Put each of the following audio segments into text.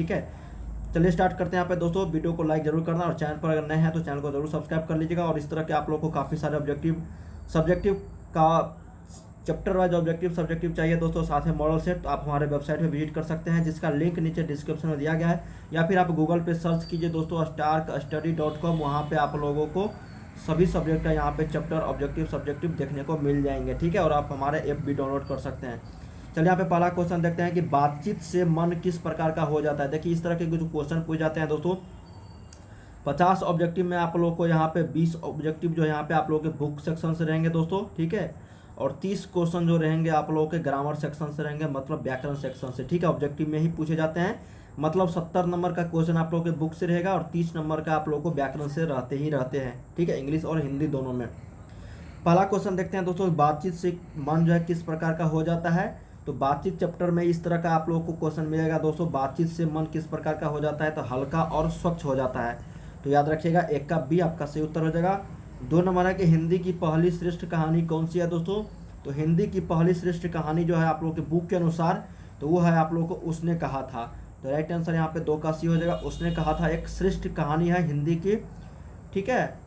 ठीक है, चलिए स्टार्ट करते हैं यहाँ पे दोस्तों। वीडियो को लाइक जरूर करना और चैनल पर अगर नए हैं तो चैनल को जरूर सब्सक्राइब कर लीजिएगा। और इस तरह के आप लोगों को काफ़ी सारे सब्जेक्टिव का चैप्टर वाइज ऑब्जेक्टिव सब्जेक्टिव चाहिए दोस्तों, साथ में मॉडल सेट, तो आप हमारे वेबसाइट पे विजिट कर सकते हैं, जिसका लिंक नीचे डिस्क्रिप्शन में दिया गया है, या फिर आप गूगल पे सर्च कीजिए दोस्तों starkstudy.com। वहाँ पे आप लोगों को सभी सब्जेक्ट का यहाँ पे चैप्टर ऑब्जेक्टिव सब्जेक्टिव देखने को मिल जाएंगे। ठीक है, और आप हमारे ऐप भी डाउनलोड कर सकते हैं। चलिए यहाँ पे पहला क्वेश्चन देखते हैं कि बातचीत से मन किस प्रकार का हो जाता है। देखिए इस तरह के जो क्वेश्चन पूछ जाते हैं दोस्तों, 50 ऑब्जेक्टिव में आप लोग को यहाँ पे 20 ऑब्जेक्टिव जो यहाँ पे आप लोगों के बुक सेक्शन से रहेंगे दोस्तों। ठीक है, और 30 क्वेश्चन जो रहेंगे आप लोगों के ग्रामर सेक्शन से रहेंगे, मतलब व्याकरण सेक्शन से। ठीक है, ऑब्जेक्टिव में ही पूछे जाते हैं, मतलब 70 नंबर का क्वेश्चन आप लोगों के बुक से रहेगा और 30 नंबर का आप लोगों को व्याकरण से रहते हैं। ठीक है, इंग्लिश और हिंदी दोनों में। पहला क्वेश्चन देखते हैं दोस्तों, बातचीत से मन जो है किस प्रकार का हो जाता है। तो बातचीत चैप्टर में इस तरह का आप लोगों को क्वेश्चन मिलेगा दोस्तों, बातचीत से मन किस प्रकार का हो जाता है, तो हल्का और स्वच्छ हो जाता है। तो याद रखिएगा, एक का बी आपका सही उत्तर हो जाएगा। 2 नंबर है कि हिंदी की पहली श्रेष्ठ कहानी कौन सी है दोस्तों। तो हिंदी की पहली श्रेष्ठ कहानी जो है आप लोगों के बुक के अनुसार, तो वो है आप लोगों को उसने कहा था। तो राइट आंसर यहाँ पे 2 का सी हो जाएगा। उसने कहा था एक श्रेष्ठ कहानी है हिंदी की। ठीक है,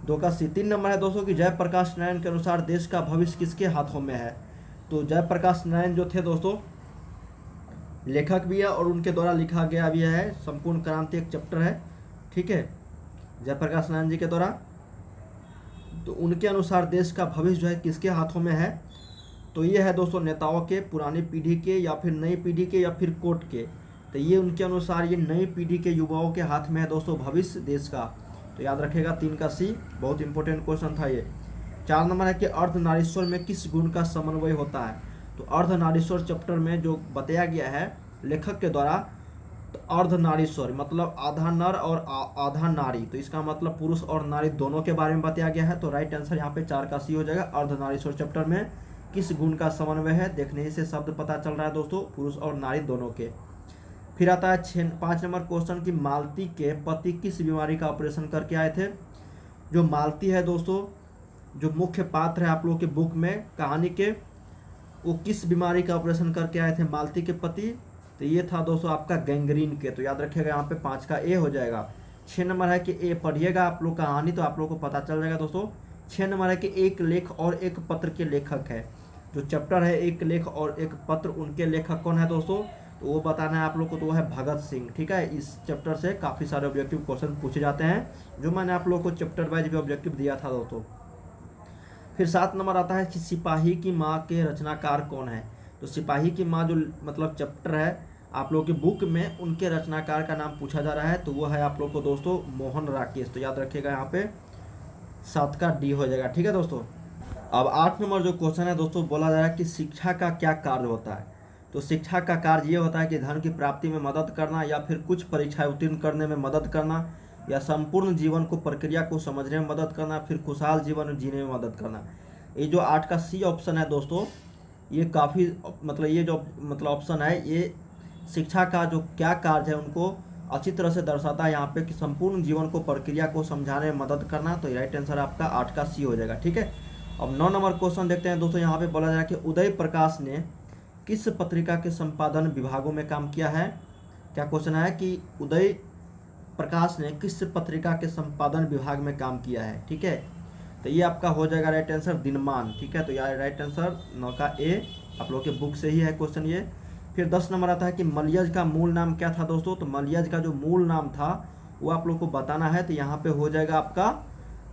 2 का सी। 3 नंबर है दोस्तों कि जयप्रकाश नारायण के अनुसार देश का भविष्य किसके हाथों में है। तो जयप्रकाश नारायण जो थे दोस्तों, लेखक भी है और उनके द्वारा लिखा गया भी है। संपूर्ण क्रांति एक चैप्टर है। ठीक है, जयप्रकाश नारायण जी के द्वारा। तो उनके अनुसार देश का भविष्य जो है किसके हाथों में है, तो ये है दोस्तों नेताओं के, पुरानी पीढ़ी के या फिर नई पीढ़ी के या फिर कोर्ट के। तो ये उनके अनुसार ये नई पीढ़ी के युवाओं के हाथ में है दोस्तों भविष्य देश का। तो याद रखेगा 3 का सी, बहुत इंपॉर्टेंट क्वेश्चन था ये। 4 नंबर है कि अर्धनारीश्वर में किस गुण का समन्वय होता है। तो अर्धनारीश्वर चैप्टर में जो बताया गया है लेखक के द्वारा, तो अर्धनारीश्वर मतलब आधा नर और आधा नारी, तो इसका मतलब पुरुष और नारी दोनों के बारे में बताया गया है। तो राइट आंसर यहाँ पे 4 का सी हो जाएगा। अर्धनारीश्वर चैप्टर में किस गुण का समन्वय है, देखने ही से शब्द पता चल रहा है दोस्तों, पुरुष और नारी दोनों के। फिर आता है 5 नंबर क्वेश्चन कि मालती के पति किस बीमारी का ऑपरेशन करके आए थे। जो मालती है दोस्तों, जो मुख्य पात्र है आप लोगों के बुक में कहानी के, वो किस बीमारी का ऑपरेशन करके आए थे मालती के पति। तो ये था दोस्तों आपका गैंग्रीन के। तो याद रखिएगा यहाँ पे 5 का ए हो जाएगा। 6 नंबर है कि ए पढ़िएगा आप लोग कहानी, तो आप लोग को पता चल जाएगा दोस्तों। 6 नंबर है कि एक लेख और एक पत्र के लेखक है। जो चैप्टर है एक लेख और एक पत्र, उनके लेखक कौन है दोस्तों, तो वो बताना है आप लोग को, तो वो है भगत सिंह। ठीक है, इस चैप्टर से काफ़ी सारे ऑब्जेक्टिव क्वेश्चन पूछे जाते हैं, जो मैंने आप लोग को चैप्टर वाइज भी ऑब्जेक्टिव दिया था दोस्तों। फिर 7 नंबर आता है कि सिपाही की माँ के रचनाकार कौन है। तो सिपाही की माँ जो मतलब चैप्टर है आप लोग के बुक में, उनके रचनाकार का नाम पूछा जा रहा है, तो वो है आप लोग को दोस्तों मोहन राकेश। तो याद रखिएगा यहाँ पे 7 का डी हो जाएगा। ठीक है दोस्तों, अब 8 नंबर जो क्वेश्चन है दोस्तों, बोला जा रहा है कि शिक्षा का क्या कार्य होता है। तो शिक्षा का कार्य ये होता है कि धन की प्राप्ति में मदद करना, या फिर कुछ परीक्षाएं उत्तीर्ण करने में मदद करना, या संपूर्ण जीवन को प्रक्रिया को समझने में मदद करना, फिर खुशहाल जीवन जीने में मदद करना। ये जो 8 का सी ऑप्शन है दोस्तों, ये काफ़ी मतलब ये जो मतलब ऑप्शन है, ये शिक्षा का जो क्या कार्य है उनको अच्छी तरह से दर्शाता है यहाँ पे, कि संपूर्ण जीवन को प्रक्रिया को समझाने में मदद करना। तो राइट आंसर आपका 8 का सी हो जाएगा। ठीक है, अब 9 नंबर क्वेश्चन देखते हैं दोस्तों। यहाँ पे बोला जाए कि उदय प्रकाश ने किस पत्रिका के संपादन विभागों में काम किया है। क्या क्वेश्चन है कि उदय प्रकाश ने किस पत्रिका के संपादन विभाग में काम किया है। ठीक है, तो ये आपका हो जाएगा राइट आंसर दिनमान। ठीक है, तो यार राइट आंसर 9 का ए आप लोग के बुक से ही है क्वेश्चन ये। फिर 10 नंबर आता है कि मलयज का मूल नाम क्या था दोस्तों। तो मलयज का जो मूल नाम था वो आप लोग को बताना है। तो यहाँ पे हो जाएगा आपका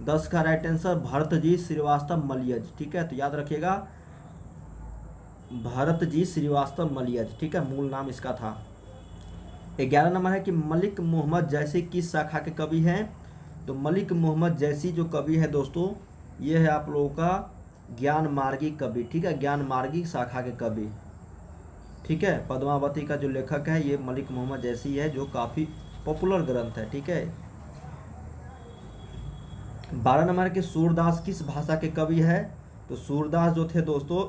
10 का राइट आंसर भरत जी श्रीवास्तव मलयज। ठीक है, तो याद रखिएगा भरत जी श्रीवास्तव मलयज। ठीक है, मूल नाम इसका था। 11 नंबर है कि मलिक मोहम्मद जैसी किस शाखा के कवि हैं। तो मलिक मोहम्मद जैसी जो कवि है दोस्तों, ये है आप लोगों का ज्ञान मार्गी कवि। ठीक है, ज्ञान मार्गी शाखा के कवि। ठीक है, पद्मावती का जो लेखक है ये मलिक मोहम्मद जैसी है, जो काफ़ी पॉपुलर ग्रंथ है। ठीक है, 12 नंबर के सूरदास किस भाषा के कवि है। तो सूरदास जो थे दोस्तों,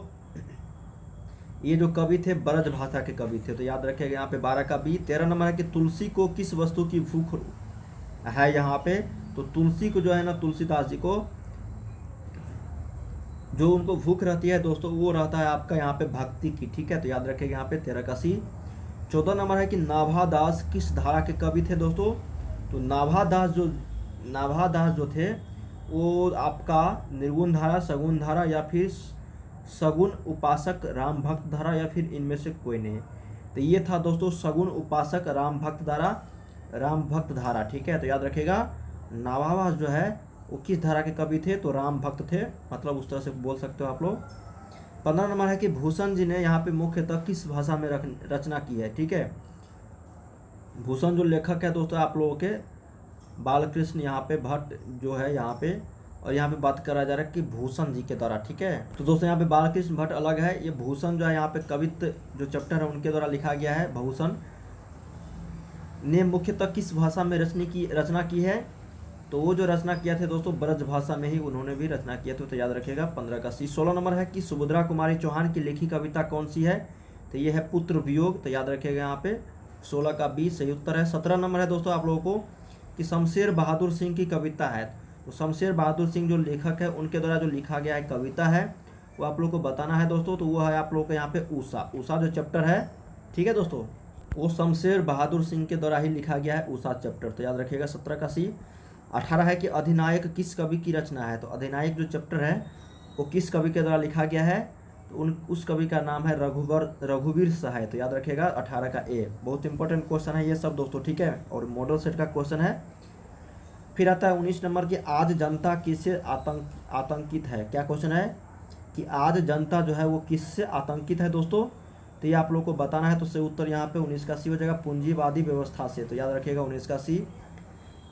ये जो कवि थे ब्रज भाषा के कवि थे। तो याद रखिएगा यहाँ पे 12 का बी। 13 नंबर है कि तुलसी को किस वस्तु की भूख है यहाँ पे। तो तुलसी को जो है ना, तुलसीदास जी को जो उनको भूख रहती है दोस्तों, वो रहता है आपका यहाँ पे भक्ति की। ठीक है, तो याद रखिएगा यहाँ पे 13 का सी। 14 नंबर है कि नाभादास किस धारा के कवि थे दोस्तों? तो नाभादास जो थे वो आपका निर्गुण धारा, सगुण धारा या फिर सगुण उपासक राम भक्त धारा या फिर इनमें से कोई नहीं। तो ये था दोस्तों सगुण उपासक राम भक्त धारा। ठीक है, तो याद रखिएगा नाभादास जो है वो किस धारा के कवि थे? तो राम भक्त थे, मतलब उस तरह से बोल सकते हो आप लोग। 15 नंबर है कि भूषण जी ने यहाँ पे मुख्यतः किस भाषा में रचना की है? ठीक है, भूषण जो लेखक है दोस्तों आप लोगों के बालकृष्ण यहाँ पे भट्ट जो है यहाँ पे, और यहाँ पे बात करा जा रहा है कि भूषण जी के द्वारा। ठीक है, तो दोस्तों यहाँ पे बालकृष्ण भट्ट अलग है, ये भूषण जो है यहाँ पे कवित्व जो चैप्टर है उनके द्वारा लिखा गया है। भूषण ने मुख्यतः किस भाषा में रचना की है? तो वो जो रचना किया थे दोस्तों ब्रज भाषा में ही उन्होंने भी रचना किया था, तो याद रखिएगा 15 का सी। 16 नंबर है कि सुभद्रा कुमारी चौहान की लिखी कविता कौन सी है? तो ये है पुत्र वियोग, तो याद रखिएगा यहाँ पे 16 का बी सही उत्तर है। 17 नंबर है दोस्तों आप लोगों को कि शमशेर बहादुर सिंह की कविता है। तो शमशेर बहादुर सिंह जो लेखक है उनके द्वारा जो लिखा गया है कविता है वो आप लोग को बताना है दोस्तों। तो वो है आप लोगों को यहाँ पे उषा जो चैप्टर है। ठीक है दोस्तों, वो शमशेर बहादुर सिंह के द्वारा ही लिखा गया है उषा चैप्टर, तो याद रखिएगा 17 का सी। 18 है कि अधिनायक किस कवि की रचना है? तो अधिनायक जो चैप्टर है वो किस कवि के द्वारा लिखा गया है? तो उस कवि का नाम है रघुवीर सहाय, तो याद रखिएगा 18 का ए। बहुत इंपॉर्टेंट क्वेश्चन है ये सब दोस्तों। ठीक है, और मॉडल सेट का क्वेश्चन है। फिर आता है 19 नंबर की आज जनता किससे आतंकित है? क्या क्वेश्चन है कि आज जनता जो है वो किससे आतंकित है दोस्तों? तो ये आप लोग को बताना है, तो सही उत्तर यहाँ पे 19 का सी हो जाएगा, पूंजीवादी व्यवस्था से, तो याद रखिएगा 19 का सी।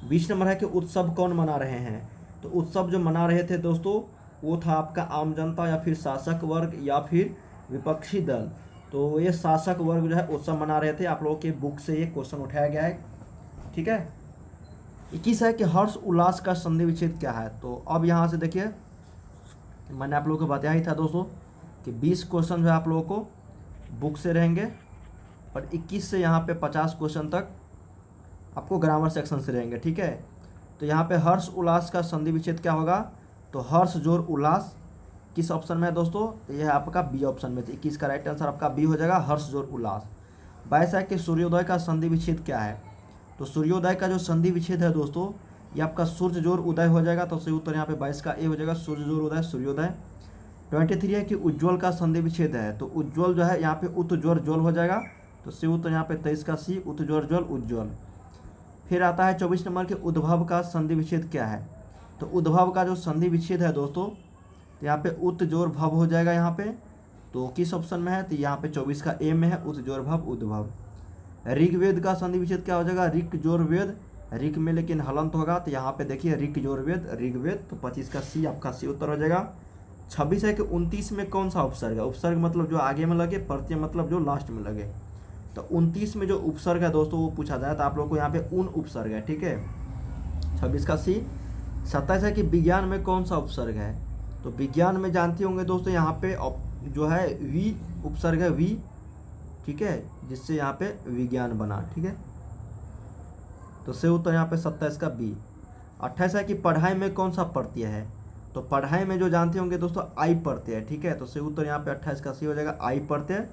20 नंबर है कि उत्सव कौन मना रहे हैं? तो उत्सव जो मना रहे थे दोस्तों वो था आपका आम जनता या फिर शासक वर्ग या फिर विपक्षी दल। तो ये शासक वर्ग जो है उत्सव मना रहे थे। आप लोगों के बुक से ये क्वेश्चन उठाया गया है। ठीक है, 21 है कि हर्ष उल्लास का संधि विच्छेद क्या है? तो अब यहाँ से देखिए मैंने आप लोगों को बताया ही था दोस्तों कि 20 क्वेश्चन जो है आप लोगों को बुक से रहेंगे और 21 से यहाँ पे 50 क्वेश्चन तक आपको ग्रामर सेक्शन से रहेंगे। ठीक है, तो यहाँ पे हर्ष उल्लास का संधि विच्छेद क्या होगा? तो हर्ष जोड़ उल्लास किस ऑप्शन में है दोस्तों? तो यह है आपका बी ऑप्शन में। 21 का राइट आंसर आपका बी हो जाएगा, हर्ष जोड़ उल्लास। 22 है कि सूर्योदय का संधि विच्छेद क्या है? तो सूर्योदय का जो संधि विच्छेद है दोस्तों ये आपका सूर्य जोड़ उदय हो जाएगा, तो सही उत्तर यहाँ पे 22 का ए हो जाएगा, सूर्य जोड़ उदय सूर्योदय। 23 है कि उज्ज्वल का संधि विच्छेद है। तो उज्ज्वल जो है यहाँ पे उत जोड़ ज्वल हो जाएगा, तो सही उत्तर यहाँ पे 23 का सी, उत जोड़ ज्वल उज्ज्वल। फिर आता है 24 नंबर के उद्भव का संधि विच्छेद क्या है? तो उद्भव का जो संधि विच्छेद है दोस्तों तो यहाँ पे उत जोड़ भव हो जाएगा यहाँ पे, तो किस ऑप्शन में है? तो यहाँ पे 24 का ए में है, उत जोड़ भव उद्भव। ऋग्वेद का संधि विच्छेद क्या हो जाएगा? ऋक जोड़ वेद, ऋक में लेकिन हलंत होगा, तो यहाँ पे देखिए ऋक जोड़ वेद ऋग्वेद, तो 25 का सी आपका सी उत्तर हो जाएगा। 26 है कि 29 में कौन सा उपसर्ग है? उपसर्ग मतलब जो आगे में लगे, प्रत्यय मतलब जो लास्ट में लगे। तो 29 में जो उपसर्ग है दोस्तों वो पूछा जाए, तो आप लोग को यहाँ पे उन उपसर्ग है। ठीक है, 26 का सी। 27 है कि विज्ञान में कौन सा उपसर्ग है? तो विज्ञान में जानते होंगे दोस्तों यहाँ पे जो है वी उपसर्ग है, वी। ठीक है, जिससे यहाँ पे विज्ञान बना। ठीक है, तो सही उत्तर यहाँ पे 27 का बी। 28 है कि पढ़ाई में कौन सा प्रत्यय है? तो पढ़ाई में जो जानते होंगे दोस्तों आई प्रत्यय है। ठीक है, तो सही उत्तर यहाँ पे 28 का सी हो जाएगा, आई प्रत्यय।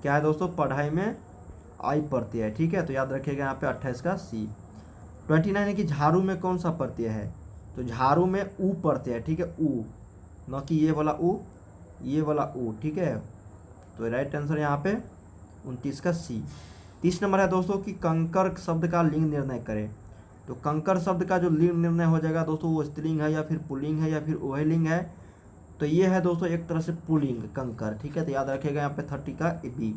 क्या है दोस्तों? पढ़ाई में आई प्रत्यय है। ठीक है, तो याद रखिएगा यहाँ पे 28 का सी। 29 है कि झाड़ू में कौन सा प्रत्यय है? तो झाड़ू में ऊ प्रत्यय है। ठीक है, ऊ, न कि ये वाला ऊ, ये वाला ऊ। ठीक है, तो राइट आंसर यहाँ पे 29 का सी। 30 नंबर है दोस्तों कि कंकर शब्द का लिंग निर्णय करें। तो कंकर शब्द का जो लिंग निर्णय हो जाएगा दोस्तों वो स्त्रीलिंग है या फिर पुल्लिंग है या फिर उभयलिंग है? तो ये है दोस्तों एक तरह से पुल्लिंग कंकर। ठीक है, तो याद रखिएगा यहाँ पे 30 का बी।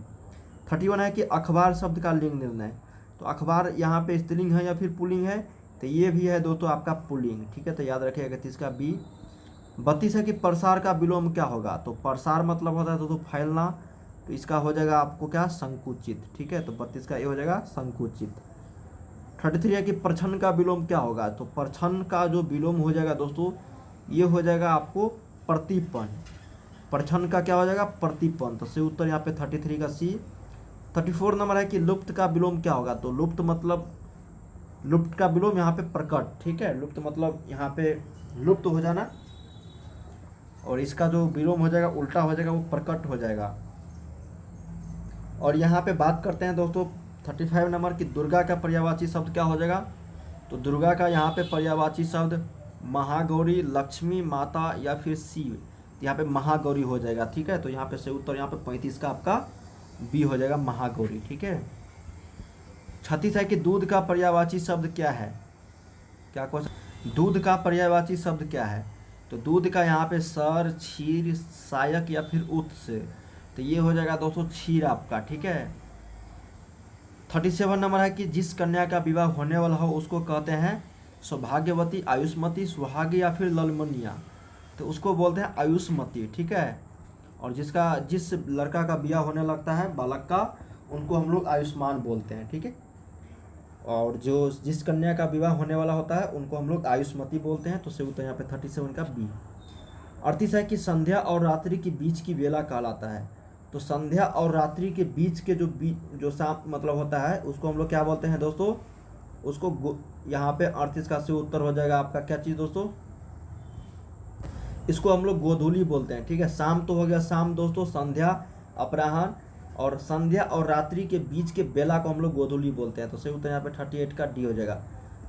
31 है कि अखबार शब्द का लिंग निर्णय। तो अखबार यहाँ पे स्त्रीलिंग है या फिर पुल्लिंग है? तो ये भी है दोस्तों आपका पुल्लिंग। ठीक है, तो याद रखिएगा 31 का बी। 32 है कि प्रसार का विलोम क्या होगा? तो प्रसार मतलब होता है दोस्तों फैलना, तो इसका हो जाएगा आपको क्या? संकुचित। ठीक है, तो 32 का ये हो जाएगा संकुचित। 33 है कि प्रछन्न का विलोम क्या होगा? तो प्रछन्न का जो विलोम हो जाएगा दोस्तों ये हो जाएगा आपको प्रतिपन्न। प्रछन्न का क्या हो जाएगा? प्रतिपन्न, तो सही उत्तर यहाँ पे 33 का सी। 34 नंबर है कि लुप्त का विलोम क्या होगा? तो लुप्त मतलब लुप्त का विलोम यहाँ पे प्रकट। ठीक है, लुप्त मतलब यहाँ पे लुप्त हो जाना, और इसका जो विलोम हो जाएगा उल्टा हो जाएगा, वो प्रकट हो जाएगा। और यहाँ पे बात करते हैं दोस्तों 35 नंबर की दुर्गा का पर्यायवाची शब्द क्या हो जाएगा। तो दुर्गा का यहाँ पे पर्यायवाची शब्द महागौरी, लक्ष्मी माता या फिर शिव। यहाँ पे महागौरी हो जाएगा, ठीक है। तो यहाँ पे सही उत्तर यहाँ पे 35 का आपका बी हो जाएगा, महागौरी, ठीक है। 36 है कि दूध का पर्यायवाची शब्द क्या है। क्या क्वेश्चन, दूध का पर्यायवाची शब्द क्या है। तो दूध का यहाँ पे सर, क्षीर, सायक या फिर उत्स। तो ये हो जाएगा दोस्तों क्षीर आपका, ठीक है। 37 नंबर है कि जिस कन्या का विवाह होने वाला हो उसको कहते हैं सौभाग्यवती, आयुष्मती, सुहागी या फिर ललमनिया। तो उसको बोलते हैं आयुष्मती, ठीक है। और जिस लड़का का विवाह होने लगता है बालक का, उनको हम लोग आयुष्मान बोलते हैं, ठीक है। और जिस कन्या का विवाह होने वाला होता है उनको हम लोग आयुष्मती बोलते हैं। तो सही उत्तर यहाँ पे 37 का बी। 38 है कि संध्या और रात्रि के बीच की बेला कहलाता है। तो संध्या और रात्रि के बीच के जो शाम मतलब होता है उसको हम लोग क्या बोलते हैं दोस्तों, उसको यहाँ पे 38 का सही उत्तर हो जाएगा आपका क्या चीज़ दोस्तों, इसको हम लोग गोधूली बोलते हैं, ठीक है। शाम तो हो गया शाम दोस्तों, संध्या, अपराह्न, और संध्या और रात्रि के बीच के बेला को हम लोग गोधूली बोलते हैं। तो सही उत्तर यहाँ पे 38 का डी हो जाएगा।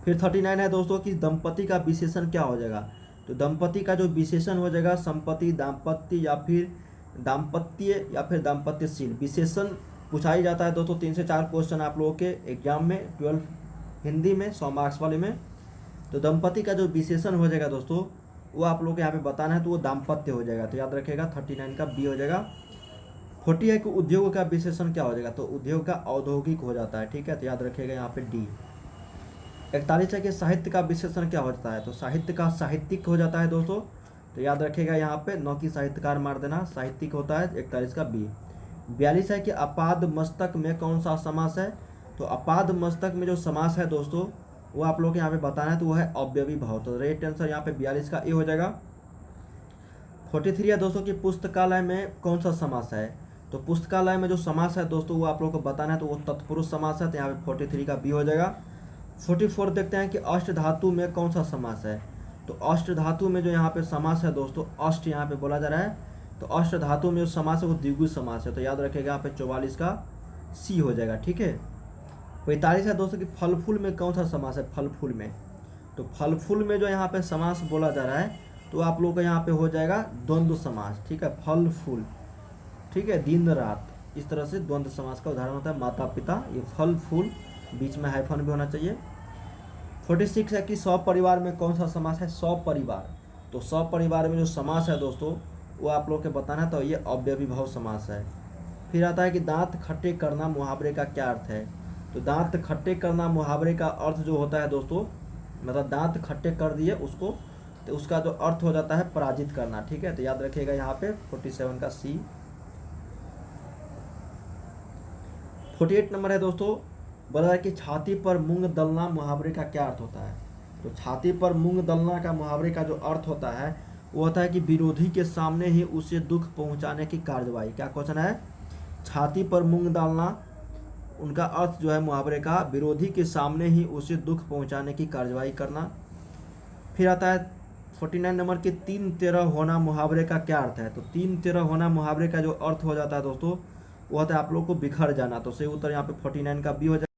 फिर 39 है दोस्तों कि दंपति का विशेषण क्या हो जाएगा। तो दंपति का जो विशेषण हो जाएगा संपत्ति, दाम्पत्य या फिर दाम्पत्य या फिर दाम्पत्यशील। विशेषण पूछा ही जाता है दोस्तों, 3 से 4 क्वेश्चन आप लोगों के एग्जाम में 12 हिंदी में 100 मार्क्स वाले में। तो दंपति का जो विशेषण हो जाएगा दोस्तों वो आप लोग को यहाँ पे बताना है, तो वो दाम्पत्य हो जाएगा। तो याद रखिएगा 39 का बी हो जाएगा। 40 है कि उद्योग का विशेषण क्या हो जाएगा। तो उद्योग का औद्योगिक हो जाता है, ठीक है। तो याद रखिएगा यहाँ पे डी। 41 है कि साहित्य का विशेषण क्या हो जाता है। तो साहित्य का साहित्यिक हो जाता है दोस्तों। तो याद रखिएगा यहाँ पे 9 की साहित्यकार मार देना, साहित्यिक होता है। 41 का बी। 42 है कि अपाद मस्तक में कौन सा समास है। तो अपाद मस्तक में जो समास है दोस्तों वो आप लोग को यहाँ पे बताना है, तो वो है अव्ययी भाव। तो राइट आंसर यहाँ पे 42 का ए हो जाएगा। 43 है दोस्तों कि पुस्तकालय में कौन सा समास है। तो पुस्तकालय में जो समास है दोस्तों वो आप लोग को बताना है, तो वो तत्पुरुष समास है। तो यहाँ पे 43 का बी हो जाएगा। 44 देखते हैं कि अष्ट धातु में कौन सा समास है। तो अष्ट धातु में जो यहाँ पे समास है दोस्तों, अष्ट यहाँ पे बोला जा रहा है, तो अष्ट धातु में जो समास है वो द्विगु समास है। तो याद रखिएगा यहाँ पे 44 का सी हो जाएगा, ठीक है। 45 है दोस्तों कि फल फूल में कौन सा समास है। फल फूल में, तो फल फूल में जो यहाँ पे समास बोला जा रहा है तो आप लोग का यहाँ पे हो जाएगा द्वंद्व समास, ठीक है। फल फूल, ठीक है, दिन रात, इस तरह से द्वंद्व समास का उदाहरण होता है। माता पिता, ये फल फूल, बीच में हाइफन भी होना चाहिए। 46 है कि सपरिवार में कौन सा समास है। सपरिवार, तो सपरिवार में जो समास है दोस्तों वो आप लोग के बताना है, तो ये अव्ययी भाव समास है। फिर आता है कि दांत खट्टे करना मुहावरे का क्या अर्थ है। तो दांत खट्टे करना मुहावरे का अर्थ जो होता है दोस्तों, मतलब दांत खट्टे कर दिए उसको, तो उसका जो अर्थ हो जाता है पराजित करना, ठीक है। तो याद रखिएगा यहाँ पे 47 का सी। 48 नंबर है दोस्तों, बोला है कि छाती पर मूंग दलना मुहावरे का क्या अर्थ होता है। तो छाती पर मूंग दलना का मुहावरे का जो अर्थ होता है वो होता है कि विरोधी के सामने ही उसे दुख पहुंचाने की कार्यवाही। क्या क्वेश्चन है, छाती पर मूंग डालना, उनका अर्थ जो है मुहावरे का विरोधी के सामने ही उसे दुख पहुंचाने की कार्यवाही करना। फिर आता है 49 नंबर के 3-13 होना मुहावरे का क्या अर्थ है। तो 3-13 होना मुहावरे का जो अर्थ हो जाता है दोस्तों वो होता है आप लोग को बिखर जाना। तो सही उत्तर यहाँ पे 49 का बी हो जाए।